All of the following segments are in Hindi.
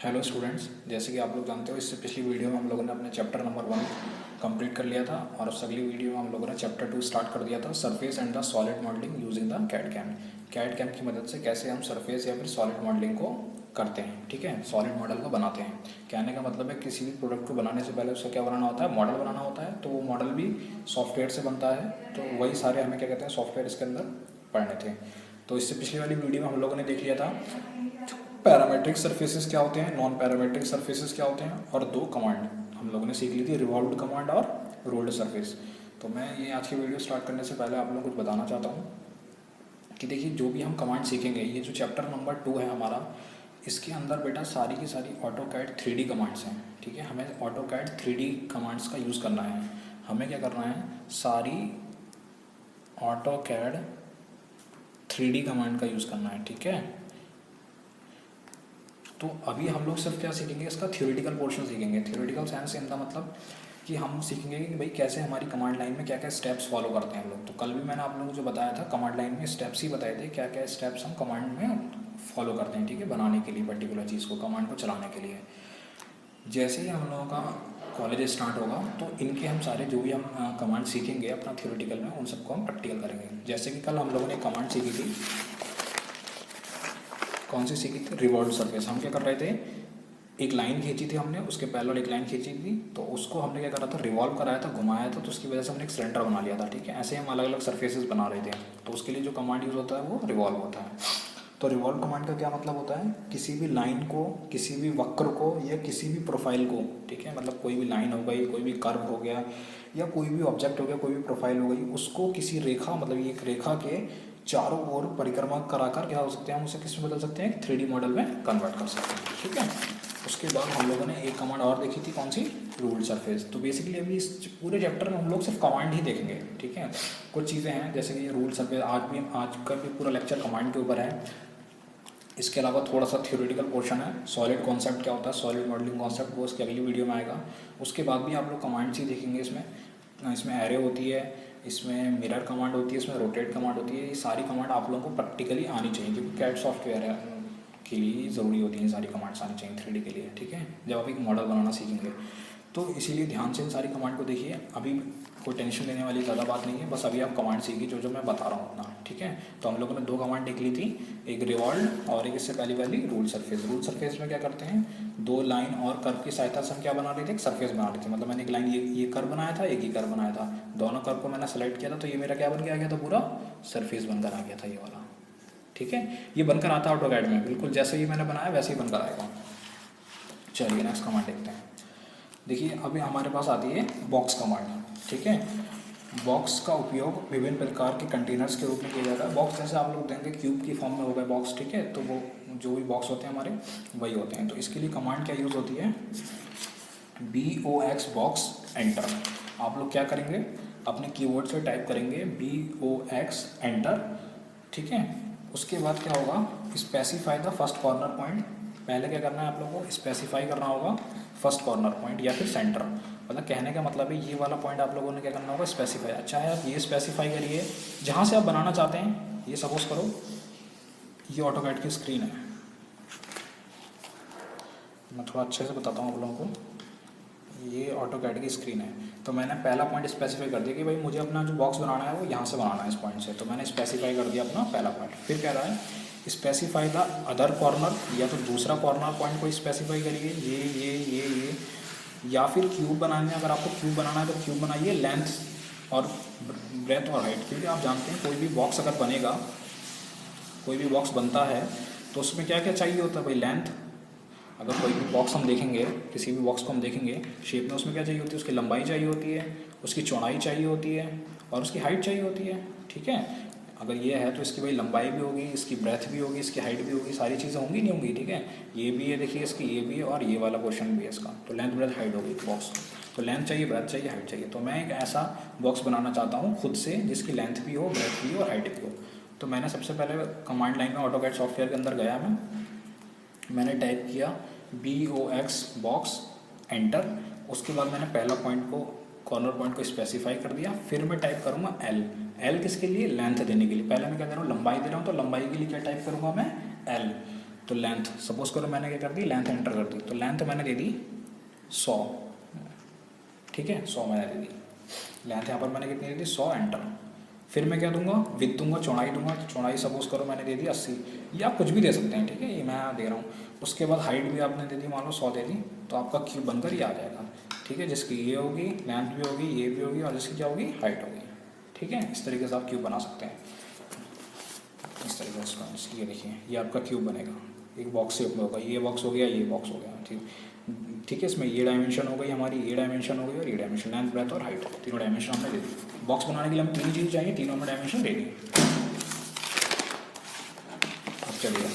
हेलो स्टूडेंट्स, जैसे कि आप लोग जानते हो इससे पिछली वीडियो में हम लोगों ने अपने चैप्टर नंबर 1 कंप्लीट कर लिया था और उस अगली वीडियो में हम लोगों ने चैप्टर 2 स्टार्ट कर दिया था, surface and the solid modelling using the CAD CAM. CAD CAM की मदद से कैसे हम सरफेस या फिर सॉलिड मॉडलिंग को करते हैं। ठीक है, सॉलिड मॉडल को बनाते हैं। कहने का मतलब है किसी भी प्रोडक्ट को बनाने से पहले उसका क्या बनाना होता है, मॉडल बनाना होता है। तो वो मॉडल भी सॉफ्टवेयर से बनता है। तो वही सारे हमें क्या कहते हैं, सॉफ्टवेयर इसके अंदर पढ़ने थे। तो इससे पिछली वाली वीडियो में हम लोगों ने देख लिया था पैरामेट्रिक सरफेसेस क्या होते हैं, नॉन पैरामेट्रिक सरफेसेस क्या होते हैं, और 2 कमांड हम लोगों ने सीख ली थी, रिवॉल्व्ड कमांड और रोल्ड सरफेस। तो मैं ये आज की वीडियो स्टार्ट करने से पहले आप लोगों को कुछ बताना चाहता हूँ कि देखिए, जो भी हम कमांड सीखेंगे, ये जो चैप्टर नंबर 2 है हमारा, इसके अंदर बेटा सारी की सारी ऑटोकैड 3D कमांड्स हैं। ठीक है, हमें ऑटोकैड 3D कमांड्स का यूज़ करना है। हमें क्या करना है, सारी ऑटोकैड 3D कमांड का यूज़ करना है। ठीक है, तो अभी हम लोग सिर्फ क्या सीखेंगे, इसका थ्योरेटिकल पोर्शन सीखेंगे। थ्योरेटिकल सेंस इन द मतलब कि हम सीखेंगे कि भाई कैसे हमारी कमांड लाइन में क्या क्या स्टेप्स फॉलो करते हैं हम लोग। तो कल भी मैंने आप लोगों को जो बताया था, कमांड लाइन में स्टेप्स ही बताए थे, क्या क्या स्टेप्स हम कमांड में फॉलो करते हैं। ठीक है, बनाने के लिए पर्टिकुलर चीज़ को, कमांड को चलाने के लिए। जैसे ही हम लोगों का कॉलेज स्टार्ट होगा तो इनके हम सारे जो भी हम कमांड सीखेंगे अपना थ्योरेटिकल में, उन सबको हम प्रैक्टिकल करेंगे। जैसे कि कल हम लोगों ने कमांड सीखी थी, कौन सी सीखी थी, रिवॉल्व सरफेस। हम क्या कर रहे थे, एक लाइन खींची थी हमने, उसके पैरेलल एक लाइन खींची थी, तो उसको हमने क्या करा था, रिवॉल्व कराया था, घुमाया था, तो उसकी वजह से हमने एक सिलेंडर बना लिया था। ठीक है, ऐसे हम अलग अलग सरफेसेस बना रहे थे। तो उसके लिए जो कमांड यूज़ होता है वो रिवॉल्व होता है। तो रिवॉल्व कमांड का क्या मतलब होता है, किसी भी लाइन को, किसी भी वक्र को या किसी भी प्रोफाइल को, ठीक है, मतलब कोई भी लाइन हो गई, कोई भी कर्व हो गया, या कोई भी ऑब्जेक्ट हो गया, कोई भी प्रोफाइल हो गई, उसको किसी रेखा, मतलब एक रेखा के चारों ओर परिक्रमा कराकर क्या हो सकते हैं, हम उसे किस में बदल सकते हैं, 3D मॉडल में कन्वर्ट कर सकते हैं। ठीक है, उसके बाद हम लोगों ने एक कमांड और देखी थी, कौन सी, रूल्ड सरफेस। तो बेसिकली अभी इस पूरे चैप्टर में हम लोग सिर्फ कमांड ही देखेंगे। ठीक है, कुछ चीज़ें हैं जैसे कि ये रूल्ड सरफेस, आज का भी पूरा लेक्चर कमांड के ऊपर है। इसके अलावा थोड़ा सा थ्योरेटिकल पोर्शन है, सॉलिड कॉन्सेप्ट क्या होता है, सॉलिड मॉडलिंग कॉन्सेप्ट, वो उसकी अगली वीडियो में आएगा। उसके बाद भी आप लोग कमांड्स ही देखेंगे। इसमें एरे होती है, इसमें मिरर कमांड होती है, इसमें रोटेट कमांड होती है। ये सारी कमांड आप लोगों को प्रैक्टिकली आनी चाहिए, क्योंकि कैड सॉफ्टवेयर है के लिए ज़रूरी होती हैं सारी कमांड्स आनी चाहिए 3D के लिए। ठीक है, जब आप एक मॉडल बनाना सीखेंगे तो इसीलिए ध्यान से इन सारी कमांड को देखिए। अभी कोई टेंशन लेने वाली ज़्यादा बात नहीं है, बस अभी आप कमांड सीखिए जो जो मैं बता रहा हूँ अपना। ठीक है, तो हम लोगों ने 2 कमांड देख ली थी, एक रिवॉल्व और एक इससे पहली वाली रूल सरफेस। रूल सरफेस में क्या करते हैं, 2 लाइन और कर्व की सहायता से हम क्या बना रहे थे, एक सरफेस बना रहे थे। मतलब मैंने एक लाइन ये कर्व बनाया था, एक ही कर्व बनाया था, दोनों कर्व को मैंने सेलेक्ट किया था, तो ये मेरा क्या बन के आ गया था, पूरा सरफेस बनकर आ गया था ये वाला। ठीक है, ये बनकर आता है ऑटोकैड में, बिल्कुल जैसे ही मैंने बनाया वैसे ही बनकर आएगा। चलिए नेक्स्ट कमांड देखते हैं। देखिए, अभी हमारे पास आती है बॉक्स कमांड। ठीक है, बॉक्स का उपयोग विभिन्न प्रकार के कंटेनर्स के रूप में किया जाता है। बॉक्स जैसे आप लोग देखेंगे क्यूब की फॉर्म में हो गए बॉक्स। ठीक है, तो वो जो भी बॉक्स होते हैं हमारे वही होते हैं। तो इसके लिए कमांड क्या यूज़ होती है, BOX बॉक्स एंटर। आप लोग क्या करेंगे, अपने कीबोर्ड से टाइप करेंगे BOX एंटर। ठीक है, उसके बाद क्या होगा, specify the first corner point. पहले क्या करना है, आप लोगों को स्पेसिफाई करना होगा फर्स्ट कॉर्नर पॉइंट या फिर सेंटर। मतलब कहने का मतलब है ये वाला पॉइंट आप लोगों ने क्या करना होगा, स्पेसिफाई। अच्छा है, आप ये स्पेसिफाई करिए जहाँ से आप बनाना चाहते हैं। ये सपोज करो ये ऑटोकैड की स्क्रीन है, मैं थोड़ा अच्छे से बताता हूँ आप लोगों को। ये ऑटोकैड की स्क्रीन है, तो मैंने पहला पॉइंट स्पेसिफाई कर दिया कि भाई मुझे अपना जो बॉक्स बनाना है वो यहाँ से बनाना है, इस पॉइंट से। तो मैंने स्पेसिफाई कर दिया अपना पहला पॉइंट। फिर कह रहा है स्पेसिफाई द अदर कॉर्नर, या तो दूसरा कॉर्नर पॉइंट को स्पेसिफाई करिए, ये या फिर क्यूब बनाने में, अगर आपको क्यूब बनाना है तो क्यूब बनाइए, लेंथ और ब्रेथ और हाइट। क्योंकि आप जानते हैं कोई भी बॉक्स अगर बनेगा, कोई भी बॉक्स बनता है तो उसमें क्या क्या चाहिए होता है भाई, लेंथ। अगर कोई भी बॉक्स हम देखेंगे, किसी भी बॉक्स को हम देखेंगे शेप में, उसमें क्या चाहिए होती है, उसकी लंबाई चाहिए होती है, उसकी चौड़ाई चाहिए होती है और उसकी हाइट चाहिए होती है। ठीक है, अगर ये है तो इसकी भाई लंबाई भी होगी, इसकी ब्रेथ भी होगी, इसकी हाइट भी होगी, सारी चीज़ें होंगी नहीं होंगी। ठीक है, ये भी है, देखिए इसकी ये भी है और ये वाला पोर्शन भी है इसका। तो लेंथ ब्रेथ हाइट होगी बॉक्स। तो लेंथ चाहिए, ब्रेथ चाहिए, हाइट चाहिए। तो मैं एक ऐसा बॉक्स बनाना चाहता हूँ खुद से जिसकी लेंथ भी हो, ब्रेथ भी हो और हाइट भी हो। तो मैंने सबसे पहले कमांड लाइन में ऑटोकैड सॉफ्टवेयर के अंदर गया, मैंने टाइप किया BOX बॉक्स एंटर। उसके बाद मैंने पहला पॉइंट को, कॉर्नर पॉइंट को स्पेसिफाई कर दिया। फिर मैं टाइप करूँगा L किसके लिए, लेंथ देने के लिए। पहले मैं क्या दे रहा हूँ, लंबाई दे रहा हूँ, तो लंबाई के लिए क्या टाइप करूँगा मैं, L। तो लेंथ सपोज करो मैंने क्या कर दी, लेंथ एंटर कर दी, तो लेंथ मैंने दे दी 100, ठीक है 100 मैंने दे दी लेंथ, यहाँ पर मैंने कितनी दे दी 100 एंटर। फिर मैं क्या दूंगा, विथ दूंगा, चौड़ाई दूंगा, तो चौड़ाई सपोज करो मैंने दे दी 80, या आप कुछ भी दे सकते हैं, ठीक है ये मैं दे रहा हूँ। उसके बाद हाइट भी आपने दे दी, मान लो 100 दे दी, तो आपका क्यूब बनकर ये आ जाएगा, ठीक है, जिसकी ये होगी लेंथ भी होगी, ये भी होगी, और जिसकी क्या होगी हाइट होगी, ठीक है। इस तरीके से आप क्यूब बना सकते हैं, इस तरीके से। ये देखिए ये आपका क्यूब बनेगा, एक बॉक्स शेप में होगा, ये बॉक्स हो गया, ये बॉक्स हो गया, ठीक है। इसमें ये डायमेंशन हो गई हमारी, ये डायमेंशन हो गई और ये डायमेंशन, लेंथ ब्रेथ और हाइट, तीनों डायमेंशन हमने दे दी। बॉक्स बनाने के लिए हमें तीन चीज़ चाहिए, तीनों में डायमेंशन दे दी। अब चलिए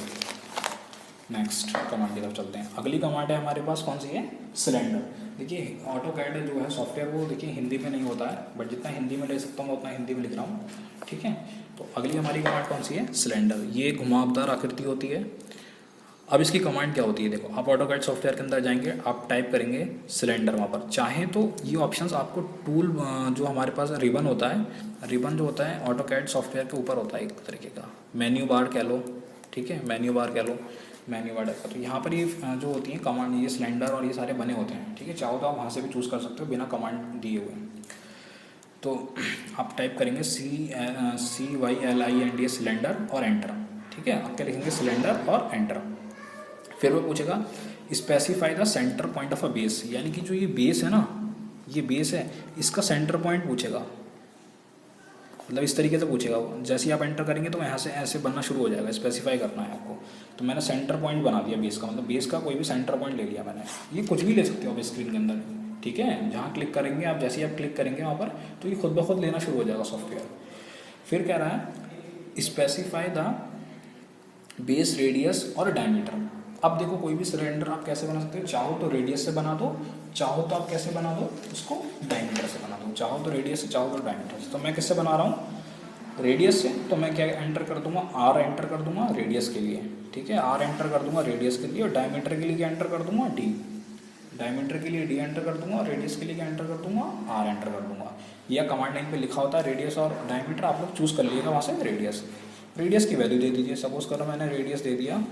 नेक्स्ट कमांड की तरफ चलते हैं। अगली कमांड है हमारे पास, कौन सी है, सिलेंडर। देखिए ऑटोकैड जो है सॉफ्टवेयर वो देखिए हिंदी में नहीं होता है, बट जितना हिंदी में ले सकता हूँ उतना हिंदी में लिख रहा हूँ, ठीक है। तो अगली हमारी कमांड कौन सी है, सिलेंडर। ये घुमावदार आकृति होती है। अब इसकी कमांड क्या होती है, देखो आप ऑटोकैड सॉफ्टवेयर के अंदर जाएंगे, आप टाइप करेंगे सिलेंडर, वहाँ पर चाहें तो ये ऑप्शंस आपको टूल जो हमारे पास रिबन होता है, रिबन जो होता है ऑटोकैड सॉफ्टवेयर के ऊपर होता है एक तरीके का, मेन्यू बार कह लो, ठीक है, मेन्यू बार कह लो, मेन्यू बार टाइप का। तो यहाँ पर ये जो होती है कमांड, ये सिलेंडर और ये सारे बने होते हैं, ठीक है। चाहो तो आप वहाँ से भी चूज़ कर सकते हो बिना कमांड दिए हुए। तो आप टाइप करेंगे CYLIND सिलेंडर और एंटर, ठीक है। आप क्या लिखेंगे, सिलेंडर और एंटर। फिर वो पूछेगा specify the centre point of a base, यानी कि जो ये बेस है ना, ये बेस है, इसका सेंटर पॉइंट पूछेगा, मतलब इस तरीके से पूछेगा वो। जैसे ही आप एंटर करेंगे तो यहाँ से ऐसे बनना शुरू हो जाएगा, स्पेसिफाई करना है आपको। तो मैंने सेंटर पॉइंट बना दिया बेस का, मतलब बेस का कोई भी सेंटर पॉइंट ले लिया मैंने। ये कुछ भी ले सकते हो आप स्क्रीन के अंदर, ठीक है। जहाँ क्लिक करेंगे आप, जैसे ही आप क्लिक करेंगे वहाँ पर, तो ये खुद ब खुद लेना शुरू हो जाएगा सॉफ्टवेयर। फिर कह रहा है स्पेसिफाई द बेस रेडियस और डायमीटर। अब देखो कोई भी सिलेंडर आप कैसे बना सकते हो, चाहो तो रेडियस से बना दो, चाहो तो आप कैसे बना दो उसको, डायमीटर से बना दो, चाहो तो रेडियस से, चाहो तो डायमीटर से। तो मैं किससे बना रहा हूँ, रेडियस से। तो मैं क्या एंटर कर दूंगा, R एंटर कर दूंगा रेडियस के लिए, ठीक है, R एंटर कर दूंगा रेडियस के लिए। और डायमीटर के लिए क्या एंटर कर दूंगा, D, डायमीटर के लिए D एंटर कर दूंगा, और रेडियस के लिए क्या एंटर कर दूंगा, R एंटर कर दूंगा। यह कमांड लाइन पे लिखा होता है रेडियस और डायमीटर, आप लोग चूज़ कर लीजिएगा वहाँ से रेडियस। रेडियस की वैल्यू दे दीजिए, सपोज करो मैंने रेडियस दे दिया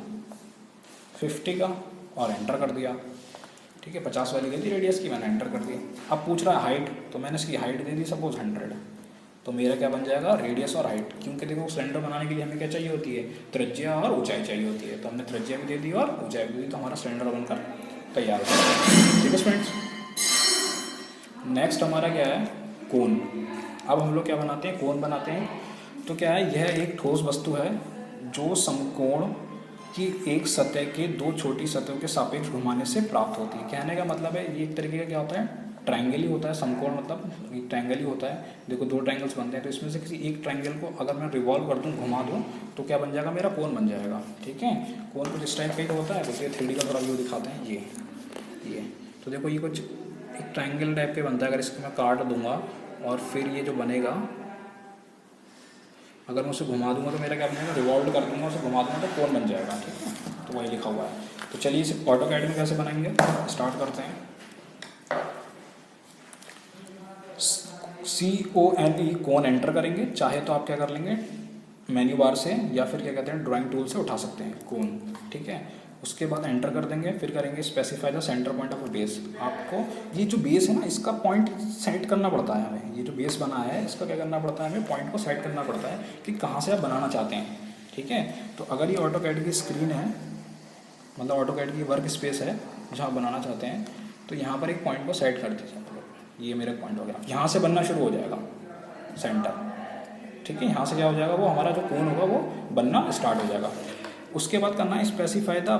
50 का और एंटर कर दिया, ठीक है। 50 वाली गई थी रेडियस की, मैंने एंटर कर दिया। अब पूछ रहा है हाइट, तो मैंने इसकी हाइट दे दी सपोज 100, तो मेरा क्या बन जाएगा, रेडियस और हाइट। क्योंकि देखो सिलेंडर बनाने के लिए हमें क्या चाहिए होती है, त्रिज्या और ऊंचाई चाहिए होती है। तो हमने त्रिज्या भी दे दी और ऊंचाई भी दे दी, तो हमारा सिलेंडर बनकर तैयार हो जाएगा, ठीक है फ्रेंड्स। नेक्स्ट हमारा क्या है, कोन। अब हम लोग क्या बनाते हैं, कोन बनाते हैं। तो क्या है, यह एक ठोस वस्तु है जो समकोण की एक सतह के दो छोटी सतहों के सापेक्ष घुमाने से प्राप्त होती है। कहने का मतलब है ये एक तरीके का क्या होता है, ट्रायंगल ही होता है। समकोण मतलब एक ट्रायंगल ही होता है। देखो दो ट्रायंगल्स बनते हैं, तो इसमें से किसी एक ट्रायंगल को अगर मैं रिवॉल्व कर दूं, घुमा दूं, तो क्या बन जाएगा, मेरा कोन बन जाएगा, ठीक है। कोन कुछ इस टाइप का ही तो होता है। देखिए 3D का थोड़ा व्यू दिखाते हैं, ये तो देखो ये कुछ एक ट्रायंगल टाइप के बनता है। अगर इसको मैं काट दूंगा और फिर ये जो बनेगा, अगर मैं उसे घुमा दूंगा तो मेरा क्या बनेगा, रिवॉल्व कर दूंगा, उसे घुमा दूंगा तो कोन बन जाएगा, ठीक है। तो वही लिखा हुआ है। तो चलिए इसे ऑटोकैड में कैसे बनाएंगे, स्टार्ट करते हैं। CONE कोन एंटर करेंगे। चाहे तो आप क्या कर लेंगे, मेन्यू बार से या फिर क्या कहते हैं ड्राइंग टूल से उठा सकते हैं कोन, ठीक है। उसके बाद एंटर कर देंगे, फिर करेंगे specify the centre point of base. आपको ये जो बेस है ना, इसका पॉइंट सेट करना पड़ता है हमें। ये जो बेस बना है इसका क्या करना पड़ता है, हमें पॉइंट को सेट करना पड़ता है कि कहाँ से आप बनाना चाहते हैं, ठीक है। तो अगर ये ऑटोकैड की स्क्रीन है, मतलब ऑटोकैड की वर्क स्पेस है जहाँ बनाना चाहते हैं, तो यहाँ पर एक पॉइंट को सेट कर दीजिए। ये मेरा पॉइंट हो गया, यहाँ से बनना शुरू हो जाएगा सेंटर, ठीक है। यहाँ से क्या हो जाएगा, वो हमारा जो कोन होगा वो बनना स्टार्ट हो जाएगा। उसके बाद करना है स्पेसिफाई द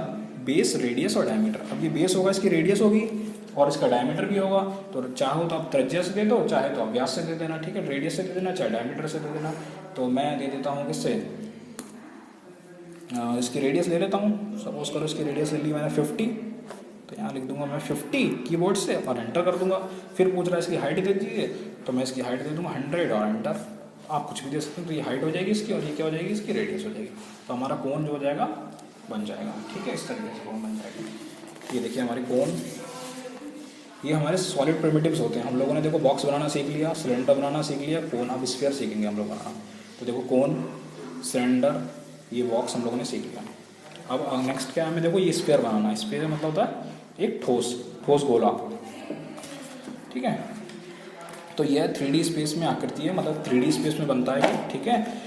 बेस रेडियस और डायमीटर। अब ये बेस होगा, इसकी रेडियस होगी और इसका डायमीटर भी होगा। तो चाहो तो आप त्रिज्या से दे दो, चाहे तो आप व्यास से दे देना, ठीक है। रेडियस से दे देना, चाहे डायमीटर से दे देना। तो मैं दे देता हूँ किससे, इसकी रेडियस ले लेता हूँ। सपोज करो इसकी रेडियस ले ली मैंने 50, तो यहाँ लिख दूंगा मैं 50 कीबोर्ड से और एंटर कर दूंगा। फिर पूछ रहा है इसकी हाइट दे दीजिए, तो मैं इसकी हाइट दे दूंगा 100 और एंटर। आप कुछ भी दे सकते हैं। तो ये हाइट हो जाएगी इसकी, और ये क्या हो जाएगी, इसकी रेडियस हो जाएगी। तो हमारा कोन जो हो जाएगा बन जाएगा, ठीक है। इस तरीके से कोन बन जाएगा। ये देखिए हमारे कोन, ये हमारे सॉलिड प्रिमिटिव्स होते हैं। हम लोगों ने देखो बॉक्स बनाना सीख लिया, सिलेंडर बनाना सीख लिया, कोन अब स्फीयर सीखेंगे हम लोग बनाना। तो देखो कोन, सिलेंडर, ये बॉक्स हम लोगों ने सीख लिया। अब नेक्स्ट क्या है हमें, देखो ये स्फीयर बनाना है। स्फीयर मतलब होता है एक ठोस ठोस गोला, ठीक है। तो यह 3D स्पेस में आकृति है, मतलब 3D स्पेस में बनता है, ठीक है।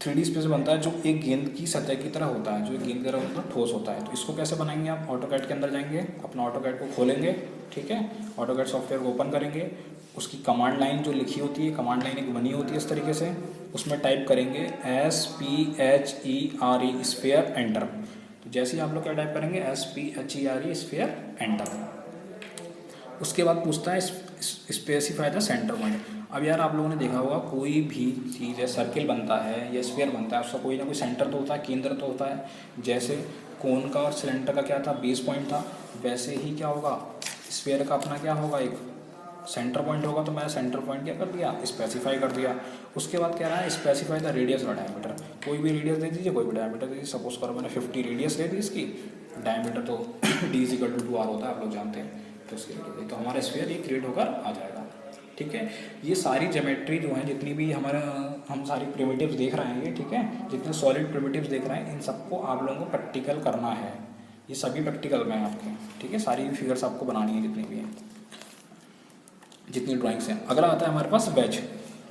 3D स्पेस में बनता है, जो एक गेंद की सतह की तरह होता है, जो एक गेंद की तरह होता है, ठोस होता है। तो इसको कैसे बनाएंगे आप, ऑटोकैड के अंदर जाएंगे, अपना ऑटोकैड को खोलेंगे, ठीक है। ऑटोकैड सॉफ्टवेयर को ओपन करेंगे, उसकी कमांड लाइन जो लिखी होती है, कमांड लाइन एक बनी होती है इस तरीके से, उसमें टाइप करेंगे SPHERE स्फीयर, एंटर। तो जैसे ही आप लोग क्या टाइप करेंगे SPHERE स्फीयर, एंटर। उसके बाद पूछता है स्पेसिफाई द सेंटर पॉइंट। अब यार आप लोगों ने देखा होगा कोई भी चीज़ है, सर्किल बनता है या स्फीयर बनता है, उसका कोई ना कोई सेंटर तो होता है, केंद्र तो होता है। जैसे कोन का और सिलेंडर का क्या था, बेस पॉइंट था, वैसे ही क्या होगा, स्फीयर का अपना क्या होगा, एक सेंटर पॉइंट होगा। तो मैंने सेंटर पॉइंट क्या कर दिया, स्पेसिफाई कर दिया। उसके बाद कह रहा है स्पेसिफाई द रेडियस और डायमीटर। कोई भी रेडियस दे दीजिए, कोई भी डायमीटर दे दीजिए। सपोज करो मैंने 50 रेडियस दे दी इसकी, डायमीटर तो D=2R होता है, आप लोग जानते हैं। तो उसके लिए तो हमारा स्फीयर ये क्रिएट होकर आ जाएगा, ठीक है। ये सारी ज्योमेट्री जो है, जितनी भी हमारा हम सारी प्रिमिटिव्स देख रहे हैं ये, ठीक है, जितने सॉलिड प्रिमिटिव्स देख रहे हैं, इन सबको आप लोगों को प्रैक्टिकल करना है। ये सभी प्रैक्टिकल में हैं आपके, ठीक है। सारी फिगर्स आपको बनानी है जितनी भी हैं, जितनी ड्राइंग्स हैं। अगला आता है हमारे पास वेज,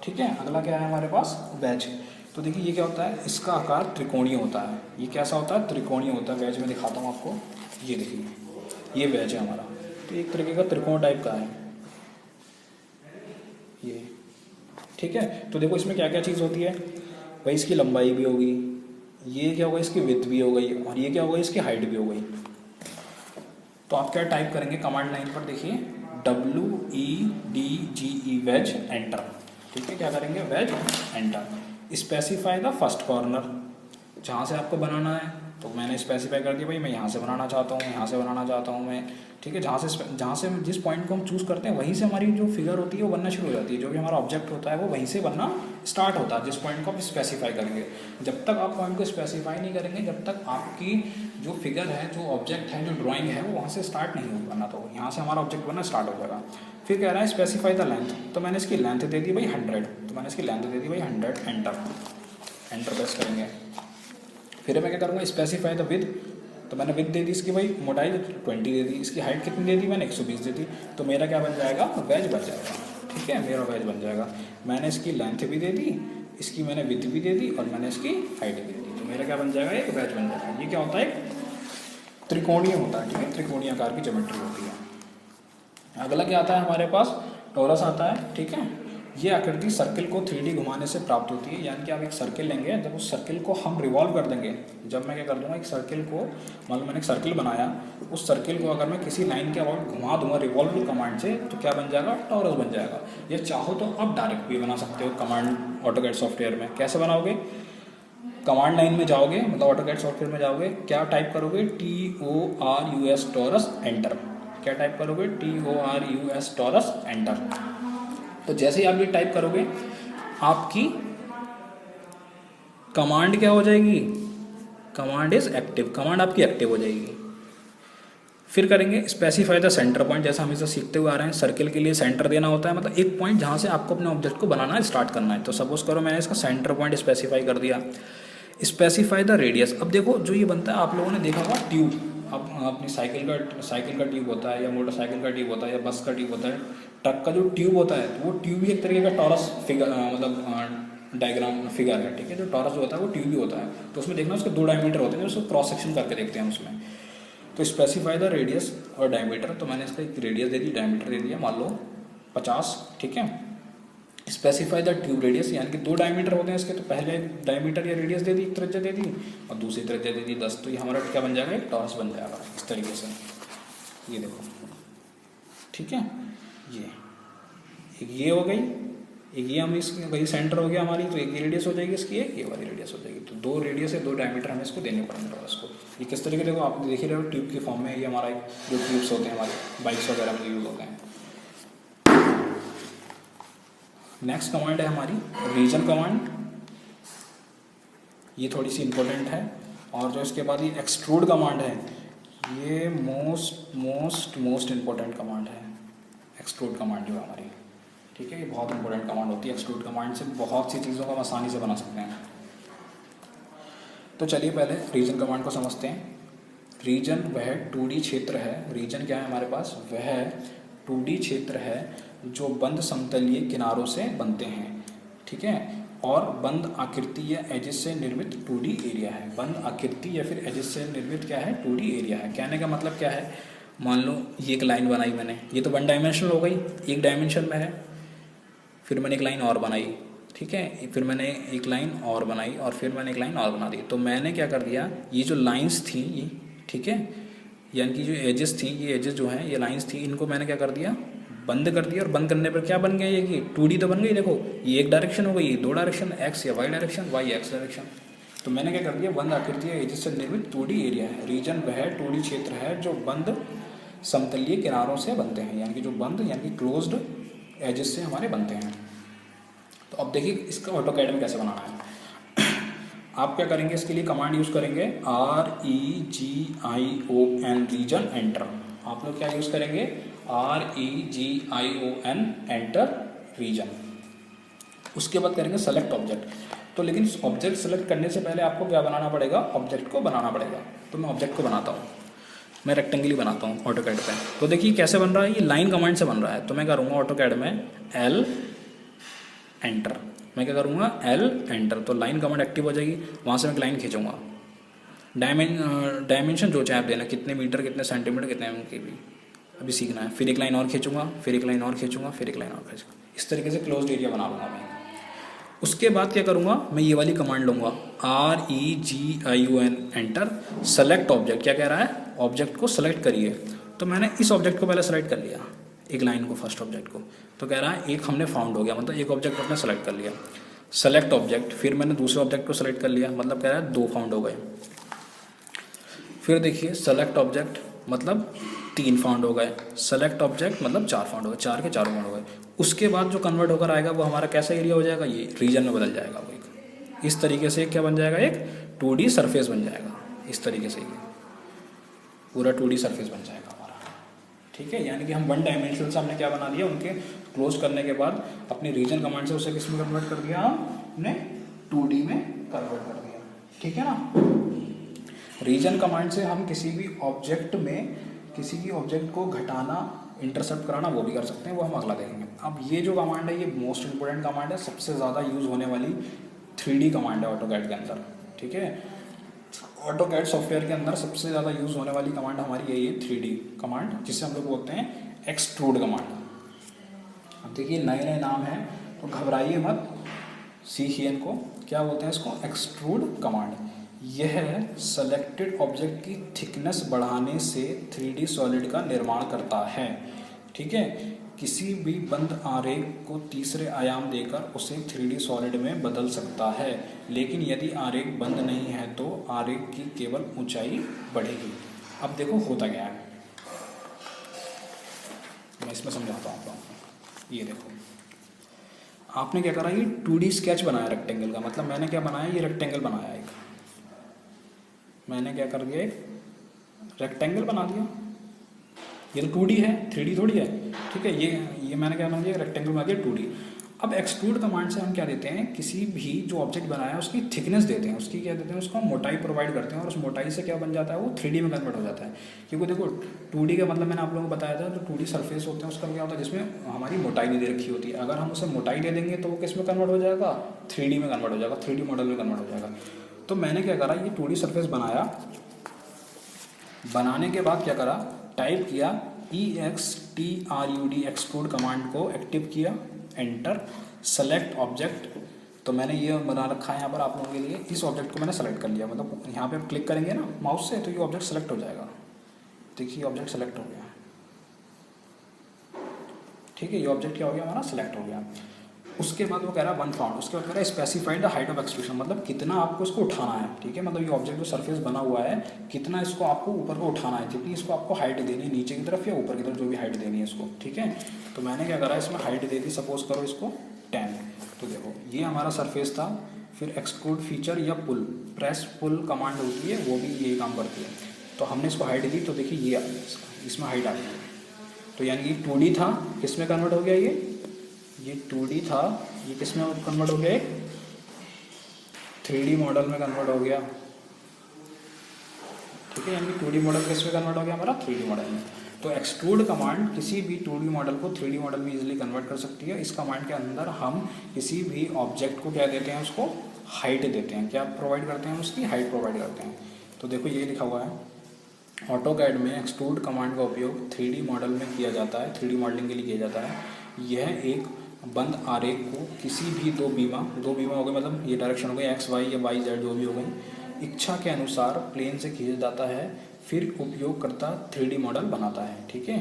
ठीक है। अगला क्या है हमारे पास, वेज। तो देखिए ये क्या होता है, इसका आकार त्रिकोणीय होता है। ये कैसा होता है, त्रिकोणीय होता है। वेज में दिखाता हूँ आपको, ये देखिए ये वेज है हमारा। तो एक तरीके का त्रिकोण टाइप का है ये, ठीक है। तो देखो इसमें क्या क्या चीज़ होती है भाई, इसकी लंबाई भी होगी, ये क्या होगा, इसकी विड्थ भी हो गई, और ये क्या होगा, इसकी हाइट भी हो गई। तो आप क्या टाइप करेंगे कमांड लाइन पर, देखिए WEDGE वेज, एंटर, ठीक है। क्या करेंगे, wedge, enter. Specify the first corner, जहाँ से आपको बनाना है। तो मैंने स्पेसिफाई कर दिया भाई, मैं यहाँ से बनाना चाहता हूँ, यहाँ से बनाना चाहता हूँ मैं, ठीक है। जहाँ से जिस पॉइंट को हम चूज़ करते हैं, वहीं से हमारी जो फिगर होती है वो बनना शुरू हो जाती है। जो भी हमारा ऑब्जेक्ट होता है वो वहीं से बनना स्टार्ट होता है, जिस पॉइंट को आप स्पेसिफाई करेंगे। जब तक आप पॉइंट को स्पेसिफाई नहीं करेंगे, जब तक आपकी जो फिगर है, जो ऑब्जेक्ट है, जो ड्राइंग है, वो वहाँ से स्टार्ट नहीं होगी बनना। तो यहाँ से हमारा ऑब्जेक्ट बनना स्टार्ट हो जाएगा। फिर कह रहा है स्पेसिफाई द लेंथ। तो मैंने इसकी लेंथ दे दी भाई 100, तो मैंने इसकी लेंथ दे दी भाई 100, एंटर। एंटर प्रेस करेंगे। फिर मैं क्या करूँगा, स्पेसिफाई द विड्थ। तो मैंने विड्थ दे दी इसकी भाई, मोटाई 20 दे दी। इसकी हाइट कितनी दे दी मैंने, 120 दे दी। तो मेरा क्या बन जाएगा, वेज बन जाएगा, ठीक है, मेरा वेज बन जाएगा। मैंने इसकी लेंथ भी दे दी, इसकी मैंने विड्थ भी दे दी, और मैंने इसकी हाइट भी दे दी। तो मेरा क्या बन जाएगा, एक वेज बन जाएगा। ये क्या होता है, त्रिकोणीय होता है, ठीक है, त्रिकोणीय आकार की ज्योमेट्री होती है। अगला क्या आता है हमारे पास, टॉरस आता है, ठीक है। ये आकृति सर्किल को 3D घुमाने से प्राप्त होती है। यानी कि आप एक सर्किल लेंगे, जब उस सर्किल को हम रिवॉल्व कर देंगे, जब मैं क्या कर दूंगा, एक सर्किल को, मतलब मैंने एक सर्किल बनाया, उस सर्किल को अगर मैं किसी लाइन के अबाउट घुमा दूंगा रिवॉल्व कमांड से, तो क्या बन जाएगा, टॉरस बन जाएगा। ये चाहो तो आप डायरेक्ट भी बना सकते हो कमांड ऑटोकैड सॉफ्टवेयर में। कैसे बनाओगे, कमांड लाइन में जाओगे, मतलब ऑटोकैड सॉफ्टवेयर में जाओगे, क्या टाइप करोगे, TORUS टॉरस, एंटर। क्या टाइप करोगे, TORUS टॉरस, एंटर। तो जैसे ही आप ये टाइप करोगे, आपकी कमांड क्या हो जाएगी, कमांड इज एक्टिव, कमांड आपकी एक्टिव हो जाएगी। फिर करेंगे स्पेसिफाई द सेंटर पॉइंट। जैसा हमेशा सीखते हुए आ रहे हैं, सर्किल के लिए सेंटर देना होता है, मतलब एक पॉइंट जहाँ से आपको अपने ऑब्जेक्ट को बनाना स्टार्ट करना है। तो सपोज करो मैंने इसका सेंटर पॉइंट स्पेसिफाई कर दिया। Specify the radius. अब देखो जो ये बनता है, आप लोगों ने देखा होगा ट्यूब, अब अपनी साइकिल का ट्यूब होता है, या मोटरसाइकिल का ट्यूब होता है, या बस का ट्यूब होता है, ट्रक का जो ट्यूब होता है, वो ट्यूब भी एक तरीके का टॉरस फिगर, मतलब डायग्राम फिगर है, ठीक है। जो टॉरस जो होता है वो ट्यूब भी होता है। तो उसमें देखना उसके 2 डायमीटर होते हैं, उसको क्रॉस सेक्शन करके देखते हैं उसमें। तो स्पेसिफाई द रेडियस और डायमीटर। तो मैंने इसका एक रेडियस दे दी, डायमीटर दे दिया, मान लो 50, ठीक है। स्पेसिफाई द ट्यूब रेडियस, यानी कि 2 डायमीटर होते हैं इसके, तो पहले डायमीटर या रेडियस दे दी, एक त्रिज्या दे दी, और दूसरी त्रिज्या दे दी 10। तो ये हमारा क्या बन जाएगा, एक टॉरस बन जाएगा इस तरीके से। ये देखो, ठीक है, ये एक ये हो गई, एक ये हम इसकी वही सेंटर हो गया हमारी, तो एक ये रेडियस हो जाएगी इसकी, एक ये वाली रेडियस हो जाएगी। तो 2 रेडियस है, 2 डायमीटर हमें इसको देने पड़ेंगे टॉरस को। ये किस तरीके, देखो आप देख ही रहे हो ट्यूब के फॉर्म में। ये हमारा जो ट्यूब्स होते हैं हमारे बाइक्स वगैरह में यूज होते हैं। नेक्स्ट कमांड है हमारी रीजन कमांड। ये थोड़ी सी इंपॉर्टेंट है। और जो इसके बाद ये एक्सट्रूड कमांड है, ये मोस्ट इंपॉर्टेंट कमांड है। एक्सट्रूड कमांड जो है हमारी, ठीक है, ये बहुत इंपॉर्टेंट कमांड होती है। एक्सट्रूड कमांड से बहुत सी चीज़ों को हम आसानी से बना सकते हैं। तो चलिए पहले रीजन कमांड को समझते हैं। रीजन वह 2D क्षेत्र है, रीजन क्या है हमारे पास, वह 2D क्षेत्र है जो बंद समतलीय किनारों से बनते हैं, ठीक है, और बंद आकृति या एजिस से निर्मित 2D एरिया है। बंद आकृति या फिर एजिस से निर्मित क्या है, 2D एरिया है। कहने का मतलब क्या है, मान लो ये एक लाइन बनाई मैंने, ये तो 1 डायमेंशनल हो गई, एक डायमेंशन में है, फिर मैंने एक लाइन और बनाई, ठीक है, फिर मैंने एक लाइन और बनाई और फिर मैंने एक लाइन और बना दी। तो मैंने क्या कर दिया, ये जो लाइंस थी ये, ठीक है, यानी कि जो एजेस थी, ये एजेस जो हैं, ये लाइंस थी, इनको मैंने क्या कर दिया, बंद कर दिया। और बंद करने पर क्या बन गया, ये कि 2D तो बन गई। देखो ये एक डायरेक्शन हो गई, ये 2 डायरेक्शन, एक्स या Y direction, Y X direction. तो मैंने क्या कर दिया, बंद आकृति या एजेस से निर्मित 2D एरिया है। रीजन वह 2D क्षेत्र है जो बंद समतलीय किनारों से बनते हैं, यानी कि जो बंद यानी कि क्लोज्ड एजेस से हमारे बनते हैं। तो अब देखिए इसका ऑटोकैड में कैसे बनाना है। आप क्या करेंगे, इसके लिए कमांड यूज़ करेंगे REGION रीजन एंटर। आप लोग क्या यूज़ करेंगे, REGION एंटर रीजन। उसके बाद करेंगे सेलेक्ट ऑब्जेक्ट। तो लेकिन ऑब्जेक्ट सेलेक्ट करने से पहले आपको क्या बनाना पड़ेगा, ऑब्जेक्ट को बनाना पड़ेगा। तो मैं ऑब्जेक्ट को बनाता हूँ, मैं रेक्टेंगल ही बनाता हूँ ऑटोकैड पे। तो देखिए कैसे बन रहा है, ये लाइन कमांड से बन रहा है। तो मैं करूँगा ऑटोकैड में L एंटर, मैं क्या करूँगा L एंटर, तो लाइन कमांड एक्टिव हो जाएगी। वहाँ से मैं लाइन खींचूँगा, डायमेंशन जो चाहे आप देना, कितने मीटर, कितने सेंटीमीटर, कितने mm की भी अभी सीखना है। फिर एक लाइन और खींचूँगा, फिर एक लाइन और खींचूँगा, फिर एक लाइन और खींचूँगा। इस तरीके से क्लोज्ड एरिया बना लूँगा मैं। उसके बाद क्या करूँगा, मैं ये वाली कमांड लूँगा REGION एंटर, सेलेक्ट ऑब्जेक्ट। क्या कह रहा है, ऑब्जेक्ट को सेलेक्ट करिए। तो मैंने इस ऑब्जेक्ट को पहले सेलेक्ट कर लिया, एक लाइन को, फर्स्ट ऑब्जेक्ट को। तो कह रहा है एक हमने फाउंड हो गया, मतलब एक ऑब्जेक्ट अपने सेलेक्ट कर लिया। सेलेक्ट ऑब्जेक्ट, फिर मैंने दूसरे ऑब्जेक्ट को सेलेक्ट कर लिया, मतलब कह रहा है 2 फाउंड हो गए। फिर देखिए सेलेक्ट ऑब्जेक्ट मतलब 3 फाउंड हो गए, सेलेक्ट ऑब्जेक्ट मतलब 4 फाउंड हो गए, 4 के 4 फाउंड हो गए। उसके बाद जो कन्वर्ट होकर आएगा वो हमारा कैसा एरिया हो जाएगा, ये रीजन में बदल जाएगा। वो एक इस तरीके से क्या बन जाएगा, एक 2D सरफेस बन जाएगा। इस तरीके से ये पूरा 2D सरफेस बन जाएगा हमारा, ठीक है। यानी कि हम 1 डायमेंशनल से हमने क्या बना दिया, उनके क्लोज करने के बाद अपनी रीजन कमांड से उसे किस में कन्वर्ट कर दिया, हमने 2D में कन्वर्ट कर दिया, ठीक है ना। रीजन कमांड से हम किसी भी ऑब्जेक्ट में किसी भी ऑब्जेक्ट को घटाना, इंटरसेप्ट कराना, वो भी कर सकते हैं, वो हम अगला देखेंगे। अब ये जो कमांड है ये मोस्ट इंपॉर्टेंट कमांड है, सबसे ज़्यादा यूज़ होने वाली 3D कमांड है ऑटोकैड के अंदर, ठीक है। ऑटोकैड सॉफ्टवेयर के अंदर सबसे ज़्यादा यूज़ होने वाली कमांड हमारी यही है 3D कमांड, जिसे हम लोग बोलते हैं एक्सट्रूड कमांड। अब देखिए नए नए नाम हैं तो घबराइए मत, सीखिए इनको। क्या बोलते हैं इसको, एक्सट्रूड कमांड। यह सेलेक्टेड ऑब्जेक्ट की थिकनेस बढ़ाने से 3D सॉलिड का निर्माण करता है, ठीक है। किसी भी बंद आरेख को तीसरे आयाम देकर उसे 3D सॉलिड में बदल सकता है, लेकिन यदि आरेख बंद नहीं है तो आरेख की केवल ऊंचाई बढ़ेगी। अब देखो होता क्या है, मैं इसमें समझाता हूँ आपको। ये देखो आपने क्या करा, ये 2D स्केच बनाया रेक्टेंगल का, मतलब मैंने क्या बनाया, ये रेक्टेंगल बनाया, एक मैंने क्या कर दिया, एक रेक्टेंगल बना दिया। ये तो 2D है, 3D थोड़ी है, ठीक है। ये मैंने क्या बना दिया, रेक्टेंगल बना दिया 2D। अब एक्सट्रूड कमांड से हम क्या देते हैं, किसी भी जो ऑब्जेक्ट बनाया है उसकी थिकनेस देते हैं, उसकी क्या देते हैं, उसको हम मोटाई प्रोवाइड करते हैं, और उस मोटाई से क्या बन जाता है, वो 3D में कन्वर्ट हो जाता है। क्योंकि देखो 2D का मतलब मैंने आप लोगों को बताया था, जो 2D सरफेस होते हैं उसका क्या होता है, जिसमें हमारी मोटाई नहीं दे रखी होती है। अगर हम उसे मोटाई दे देंगे तो वो किस में कन्वर्ट हो जाएगा, 3D में कन्वर्ट हो जाएगा, 3D मॉडल में कन्वर्ट हो जाएगा। तो मैंने क्या करा, ये 2D सरफेस बनाया, बनाने के बाद क्या करा, टाइप किया EXTRUD एक्सट्रूड कमांड को एक्टिव किया, एंटर, सेलेक्ट ऑब्जेक्ट। तो मैंने ये बना रखा है यहाँ पर आप लोगों के लिए, इस ऑब्जेक्ट को मैंने सेलेक्ट कर लिया, मतलब यहाँ पे आप क्लिक करेंगे ना माउस से तो ये ऑब्जेक्ट सेलेक्ट हो जाएगा। देखिए ऑब्जेक्ट सेलेक्ट हो गया, ठीक है, ये ऑब्जेक्ट क्या हो गया हमारा, सेलेक्ट हो गया। उसके बाद वो कह रहा है 1 फाउंड, उसके बाद कह रहा है specified the height of extrusion, मतलब कितना आपको इसको उठाना है, ठीक है। मतलब ये ऑब्जेक्ट जो सरफेस बना हुआ है, कितना इसको आपको ऊपर को उठाना है, जितनी इसको आपको हाइट देनी है, नीचे की तरफ या ऊपर की तरफ, जो भी हाइट देनी है इसको, ठीक है। तो मैंने क्या करा, इसमें हाइट दे दी, सपोज करो इसको 10। तो देखो ये हमारा सरफेस था। फिर एक्सट्रूड फीचर या पुल, प्रेस पुल कमांड होती है, वो भी यही काम करती है। तो हमने इसको हाइट दी, तो देखिए ये आ गया, इसमें हाइट आ गई। तो यानी कि 2D था, किस में कन्वर्ट हो गया, ये 2D था, ये किस में कन्वर्ट हो गया, 3D मॉडल में कन्वर्ट हो गया, ठीक है, यानी कि 2D मॉडल किस में कन्वर्ट हो गया हमारा 3D मॉडल में। तो एक्सट्रूड कमांड किसी भी 2D मॉडल को 3D मॉडल में इजीली कन्वर्ट कर सकती है। इस कमांड के अंदर हम किसी भी ऑब्जेक्ट को क्या देते हैं, उसको हाइट देते हैं। क्या प्रोवाइड करते हैं, उसकी हाइट प्रोवाइड करते हैं। तो देखो ये लिखा हुआ है, ऑटोकैड में एक्सट्रूड कमांड का उपयोग 3D मॉडल में किया जाता है, 3D मॉडलिंग के लिए किया जाता है। यह एक बंद आरेख को किसी भी दो बीमा हो गए, मतलब ये डायरेक्शन हो गई एक्स वाई या वाई जेड जो भी हो गई, इच्छा के अनुसार प्लेन से खींच जाता है, फिर उपयोगकर्ता 3D मॉडल बनाता है। ठीक है,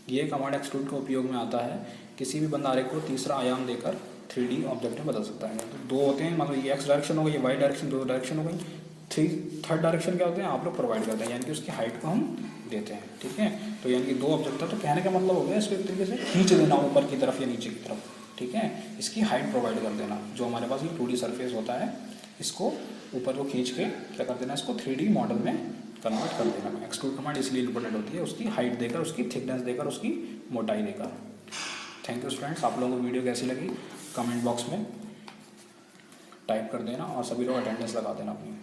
ये कमांड एक्सट्रूड के उपयोग में आता है, किसी भी बंद आरेख को तीसरा आयाम देकर 3D ऑब्जेक्ट में बदल सकता है। तो दो होते हैं, मतलब ये एक्स डायरेक्शन हो गई, ये वाई डायरेक्शन, दो डायरेक्शन हो गई। थर्ड डायरेक्शन क्या होते हैं, आप लोग प्रोवाइड करते हैं, यानी कि उसकी हाइट को हम देते हैं। ठीक है, तो यानी कि दो ऑब्जेक्ट था, तो कहने का मतलब हो गया इसको एक तरीके से खींच देना ऊपर की तरफ या नीचे की तरफ। ठीक है, इसकी हाइट प्रोवाइड कर देना। जो हमारे पास ये 2D सरफेस होता है, इसको ऊपर को खींच के क्या कर देना, इसको 3D मॉडल में कन्वर्ट कर देना। एक्सट्रूड कमांड इसलिए इंपॉर्टेंट होती है, उसकी हाइट देकर, उसकी थिकनेस देकर, उसकी मोटाई देकर। थैंक यू स्टूडेंट्स, आप लोगों को वीडियो कैसी लगी कमेंट बॉक्स में टाइप कर देना, और सभी लोग अटेंडेंस लगा देना अपनी।